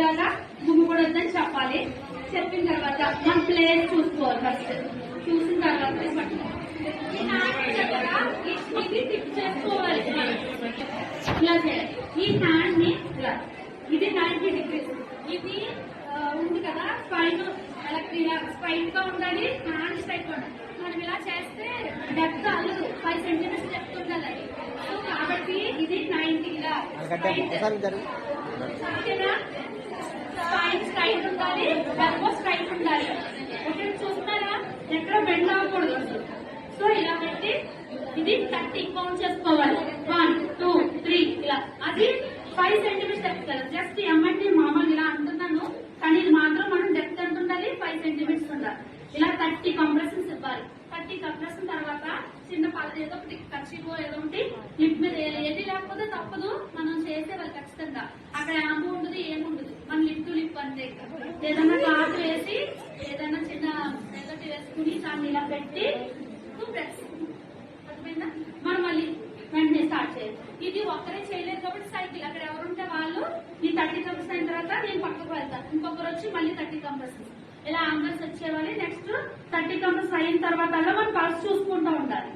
ఇలాగా గుమ్మకూడదని చెప్పాలి. చెప్పిన తర్వాత మన ప్లేస్ చూసుకోవాలి. ఫస్ట్ చూసిన తర్వాత ఈ హ్యాండ్ చక్కగా ఇది టిప్ చేసుకోవాలి. ఇలా చేయాలి. ఈ హ్యాండ్ ని ఇలా ఇది 90 degrees. ఇది ఉంది కదా స్పైన్, ఇలా స్ట్రైట్ గా ఉండాలి. హ్యాండ్ స్ట్రైట్ గా ఉండాలి. మనం ఇలా చేస్తే డెప్త్ అల్లదు. 5 centimeters డెప్త్ ఉండాలి. సో కాబట్టి ఇది 90 ఇలా స్పైన్ స్ట్రైట్ ఉండాలి, ఎల్బో స్ట్రైట్ ఉండాలి. ఓకే, చూస్తారా? ఎక్కడ బెండ్ అవ్వకూడదు. సో ఇలా పెట్టి ఇది 30 కౌంట్ చేసుకోవాలి. 1 2 3 ఇలా. అది 5 centimeters డెప్త్ కదా. జస్ట్ ఎమ్మంటే మామూలు ఇలా అంటున్నాను, కానీ ఇది మాత్రం మనం డెప్త్ ఎంత ఉండాలి? 5 centimeters ఉండాలి. ఇలా 30 కంప్రెషన్స్ ఇవ్వాలి. 30 కంప్రెషన్ తర్వాత చిన్న పల్లె ఏదో ఒకటి కచ్చిపో ఏదో ఒకటి లిప్ మీద ఏది లేకపోతే తప్పదు, మనం చేసేవాళ్ళు ఖచ్చితంగా. అక్కడ ఆంబు ఉండదు, ఏముండదు, మన లిప్ టు లిప్ అంతే. ఏదైనా క్లాత్ వేసి ఏదైనా చిన్న ఏదో వేసుకుని దాన్ని ఇలా పెట్టి ప్రెస్ అర్థమైందా? మనం మళ్ళీ వెంటనే స్టార్ట్ చేయాలి. ఇది ఒక్కరే చేయలేదు కాబట్టి సైకిల్ అక్కడ ఎవరుంటే వాళ్ళు ఈ 30 కంప్రెస్ అయిన తర్వాత నేను పక్కకు వెళ్తాను. ఇంకొకరు వచ్చి మళ్ళీ 30 కంప్రెస్ ఇలా ఆంగల్స్ వచ్చేవాలి. నెక్స్ట్ 30 కంప్రెస్ అయిన తర్వాత మనం పల్స్ చూసుకుంటూ ఉండాలి.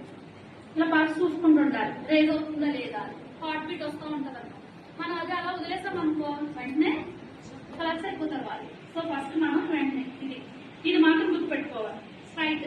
ఇలా పల్స్ చూసుకుంటూ ఉండాలి. రేజ్ అవుతుందా లేదా, హార్ట్ బీట్ వస్తూ ఉంటది అన్నమాట. మనం అది అలా వదిలేసాం అనుకో వెంటనే కలర్స్ అయిపోతారు వాళ్ళు. సో ఫస్ట్ మనం వెంటనే ఇది మాత్రం గుర్తుపెట్టుకోవాలి. స్ట్రైట్